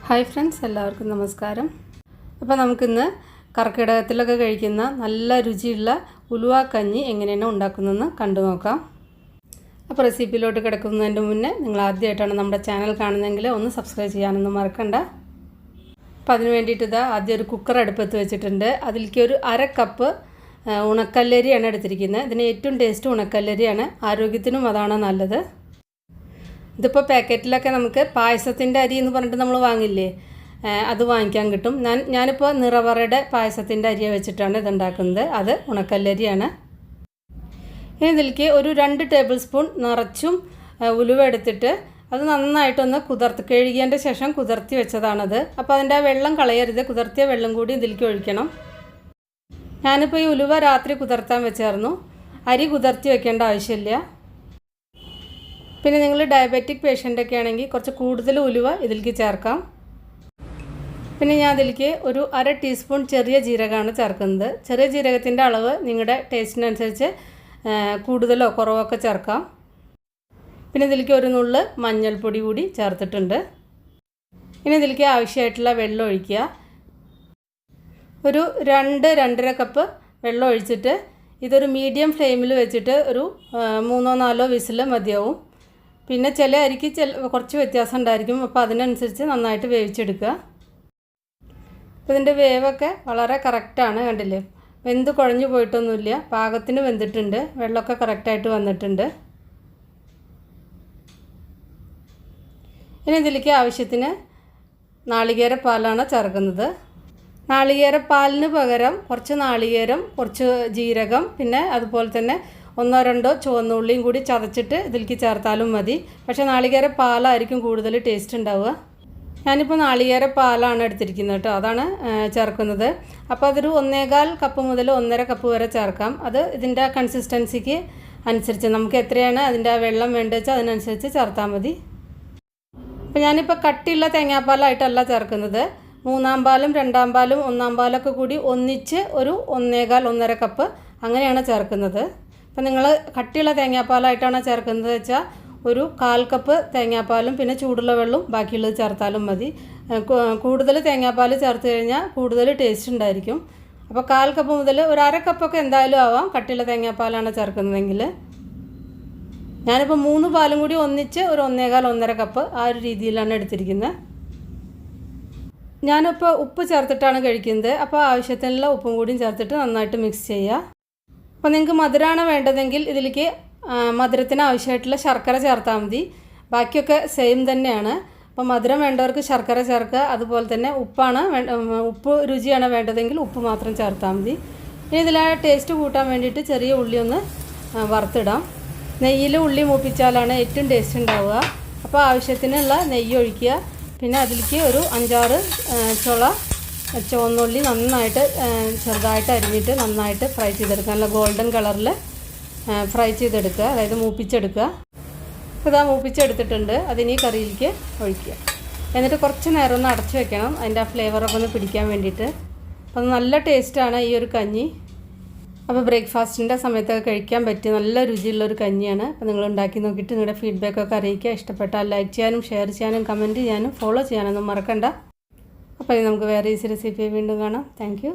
Hi friends, എല്ലാവർക്കും നമസ്കാരം. അപ്പോൾ നമുക്കിന്ന് കർക്കിടകത്തിലൊക്കെ കഴിക്കുന്ന നല്ല രുചിയുള്ള ഉലുവാക്കഞ്ഞി എങ്ങനെയാണ് ഉണ്ടാക്കുന്നതെന്ന് കണ്ടു നോക്കാം. അപ്പോൾ റെസിപ്പിയിലോട്ട് കിടക്കുന്നതിൻ്റെ മുന്നേ നിങ്ങൾ ആദ്യമായിട്ടാണ് നമ്മുടെ ചാനൽ കാണുന്നതെങ്കിൽ ഒന്ന് സബ്സ്ക്രൈബ് ചെയ്യാനൊന്നും മറക്കണ്ട. അപ്പോൾ അതിന് വേണ്ടിയിട്ട് ആദ്യം ഒരു കുക്കർ അടുപ്പത്ത് വെച്ചിട്ടുണ്ട്. അതിലേക്ക് ഒരു 1/2 കപ്പ് ഉണക്കല്ലരിയാണ് എടുത്തിരിക്കുന്നത്. ഇതിന് ഏറ്റവും ടേസ്റ്റ് ഉണക്കല്ലരിയാണ്, ആരോഗ്യത്തിനും അതാണ് നല്ലത്. ഇതിപ്പോൾ പാക്കറ്റിലൊക്കെ നമുക്ക് പായസത്തിൻ്റെ അരി എന്ന് പറഞ്ഞിട്ട് നമ്മൾ വാങ്ങില്ലേ, അത് വാങ്ങിക്കാൻ കിട്ടും. ഞാനിപ്പോൾ നിറവറയുടെ പായസത്തിൻ്റെ അരി വെച്ചിട്ടാണ് ഇതുണ്ടാക്കുന്നത്. അത് ഉണക്കല്ലരിയാണ്. ഇനി ഇതിലേക്ക് ഒരു 2 ടേബിൾ സ്പൂൺ നിറച്ചും ഉലുവ എടുത്തിട്ട് അത് നന്നായിട്ടൊന്ന് കഴുകിയതിൻ്റെ ശേഷം കുതിർത്തി വെച്ചതാണത്. അപ്പോൾ അതിൻ്റെ ആ വെള്ളം കളയരുത്, കുതിർത്തിയ വെള്ളം കൂടി ഇതിലേക്ക് ഒഴിക്കണം. ഞാനിപ്പോൾ ഈ ഉലുവ രാത്രി കുതിർത്താൻ വെച്ചായിരുന്നു. അരി കുതിർത്തി വെക്കേണ്ട ആവശ്യമില്ല. പിന്നെ നിങ്ങൾ ഡയബറ്റിക് പേഷ്യൻ്റൊക്കെ ആണെങ്കിൽ കുറച്ച് കൂടുതൽ ഉലുവ ഇതിലേക്ക് ചേർക്കാം. പിന്നെ ഞാൻ അതിലേക്ക് ഒരു 1/2 ടീസ്പൂൺ ചെറിയ ജീരകമാണ് ചേർക്കുന്നത്. ചെറിയ ജീരകത്തിൻ്റെ അളവ് നിങ്ങളുടെ ടേസ്റ്റിനനുസരിച്ച് കൂടുതലോ കുറവൊക്കെ ചേർക്കാം. പിന്നെ ഇതിലേക്ക് ഒരു നുള്ള് മഞ്ഞൾപ്പൊടി കൂടി ചേർത്തിട്ടുണ്ട്. ഇനി ഇതിലേക്ക് ആവശ്യമായിട്ടുള്ള വെള്ളം ഒഴിക്കുക. ഒരു 2-2.5 കപ്പ് വെള്ളം ഒഴിച്ചിട്ട് ഇതൊരു മീഡിയം ഫ്ലെയിമിൽ വെച്ചിട്ട് ഒരു 3-4 വിസിൽ മതിയാവും. പിന്നെ ചില അരിക്ക് കുറച്ച് വ്യത്യാസം ഉണ്ടായിരിക്കും, അപ്പോൾ അതിനനുസരിച്ച് നന്നായിട്ട് വേവിച്ചെടുക്കുക. അപ്പോൾ ഇതിൻ്റെ വേവൊക്കെ വളരെ കറക്റ്റാണ്, കണ്ടില്ലേ, വെന്ത് കുഴഞ്ഞു പോയിട്ടൊന്നുമില്ല, പാകത്തിന് വെന്തിട്ടുണ്ട്, വെള്ളമൊക്കെ കറക്റ്റായിട്ട് വന്നിട്ടുണ്ട്. ഇനി ഇതിലേക്ക് ആവശ്യത്തിന് നാളികേരപ്പാലാണ് ചേർക്കുന്നത്. നാളികേരപ്പാലിന് പകരം കുറച്ച് നാളികേരം, കുറച്ച് ജീരകം, പിന്നെ അതുപോലെ തന്നെ 1-2 ചുവന്നുള്ളിയും കൂടി ചതച്ചിട്ട് ഇതിലേക്ക് ചേർത്താലും മതി. പക്ഷേ നാളികേരപ്പാലായിരിക്കും കൂടുതൽ ടേസ്റ്റ് ഉണ്ടാവുക. ഞാനിപ്പോൾ നാളികേരപ്പാലാണ് എടുത്തിരിക്കുന്നത് കേട്ടോ, അതാണ് ചേർക്കുന്നത്. അപ്പോൾ അതൊരു 1.25 കപ്പ് മുതൽ 1.5 കപ്പ് വരെ ചേർക്കാം. അത് ഇതിൻ്റെ കൺസിസ്റ്റൻസിക്ക് അനുസരിച്ച് നമുക്ക് എത്രയാണ് അതിൻ്റെ വെള്ളം വേണ്ടത് വെച്ചാൽ അതിനനുസരിച്ച് ചേർത്താൽ മതി. അപ്പോൾ ഞാനിപ്പോൾ കട്ടിയുള്ള തേങ്ങാപ്പാലായിട്ടല്ല ചേർക്കുന്നത്. 3-ാം പാലും 2-ാം പാലും 1-ാം പാലൊക്കെ കൂടി ഒന്നിച്ച് ഒരു 1.25-1.5 കപ്പ് അങ്ങനെയാണ് ചേർക്കുന്നത്. അപ്പോൾ നിങ്ങൾ കട്ടിയുള്ള തേങ്ങാപ്പാലായിട്ടാണ് ചേർക്കുന്നത് വെച്ചാൽ ഒരു 1/4 കപ്പ് തേങ്ങാപ്പാലും പിന്നെ ചൂടുള്ള വെള്ളവും ബാക്കിയുള്ളത് ചേർത്താലും മതി. കൂടുതൽ തേങ്ങാപ്പാൽ ചേർത്ത് കഴിഞ്ഞാൽ കൂടുതൽ ടേസ്റ്റ് ഉണ്ടായിരിക്കും. അപ്പോൾ 1/4 കപ്പ് മുതൽ ഒരു 1/2 കപ്പൊക്കെ എന്തായാലും ആവാം കട്ടിയുള്ള തേങ്ങാപ്പാലാണ് ചേർക്കുന്നതെങ്കിൽ. ഞാനിപ്പോൾ 3 പാലും കൂടി ഒന്നിച്ച് ഒരു 1.25-1.5 കപ്പ് ആ ഒരു രീതിയിലാണ് എടുത്തിരിക്കുന്നത്. ഞാനിപ്പോൾ ഉപ്പ് ചേർത്തിട്ടാണ് കഴിക്കുന്നത്. അപ്പോൾ ആവശ്യത്തിനുള്ള ഉപ്പും കൂടിയും ചേർത്തിട്ട് നന്നായിട്ട് മിക്സ് ചെയ്യുക. അപ്പോൾ നിങ്ങൾക്ക് മധുരമാണ് വേണ്ടതെങ്കിൽ ഇതിലേക്ക് മധുരത്തിന് ആവശ്യമായിട്ടുള്ള ശർക്കര ചേർത്താൽ മതി. ബാക്കിയൊക്കെ സെയിം തന്നെയാണ്. അപ്പോൾ മധുരം വേണ്ടവർക്ക് ശർക്കര ചേർക്കുക. അതുപോലെ തന്നെ ഉപ്പ് രുചിയാണ് വേണ്ടതെങ്കിൽ ഉപ്പ് മാത്രം ചേർത്താൽ മതി. ഇനി ഇതിൽ ടേസ്റ്റ് കൂട്ടാൻ വേണ്ടിയിട്ട് ചെറിയ ഉള്ളി ഒന്ന് വറുത്തിടാം. നെയ്യിൽ ഉള്ളി മൂപ്പിച്ചാലാണ് ഏറ്റവും ടേസ്റ്റ് ഉണ്ടാവുക. അപ്പോൾ ആവശ്യത്തിനുള്ള നെയ്യ് ഒഴിക്കുക. പിന്നെ അതിലേക്ക് ഒരു 5-6 ചുവന്നുള്ളി നന്നായിട്ട് ചെറുതായിട്ട് അരിഞ്ഞിട്ട് നന്നായിട്ട് ഫ്രൈ ചെയ്തെടുക്കുക. നല്ല ഗോൾഡൻ കളറിൽ ഫ്രൈ ചെയ്തെടുക്കുക, അതായത് മൂപ്പിച്ചെടുക്കുക. ഇതാ മൂപ്പിച്ചെടുത്തിട്ടുണ്ട്. അതിന് ഈ കറിയിലേക്ക് ഒഴിക്കുക. എന്നിട്ട് കുറച്ച് നേരം ഒന്ന് അടച്ചു വെക്കണം, അതിൻ്റെ ആ ഫ്ലേവറൊക്കെ ഒന്ന് പിടിക്കാൻ വേണ്ടിയിട്ട്. അപ്പോൾ നല്ല ടേസ്റ്റാണ് ഈ ഒരു കഞ്ഞി. അപ്പോൾ ബ്രേക്ക്ഫാസ്റ്റിൻ്റെ സമയത്തൊക്കെ കഴിക്കാൻ പറ്റിയ നല്ല രുചിയുള്ളൊരു കഞ്ഞിയാണ്. അപ്പോൾ നിങ്ങൾ ഉണ്ടാക്കി നോക്കിയിട്ട് നിങ്ങളുടെ ഫീഡ്ബാക്കൊക്കെ അറിയിക്കുക. ഇഷ്ടപ്പെട്ടാൽ ലൈക്ക് ചെയ്യാനും ഷെയർ ചെയ്യാനും കമൻറ്റ് ചെയ്യാനും ഫോളോ ചെയ്യാനൊന്നും മറക്കണ്ട. അപ്പോൾ നമുക്ക് വേറെ ഈസി റെസിപ്പി വീണ്ടും കാണാം. Thank you.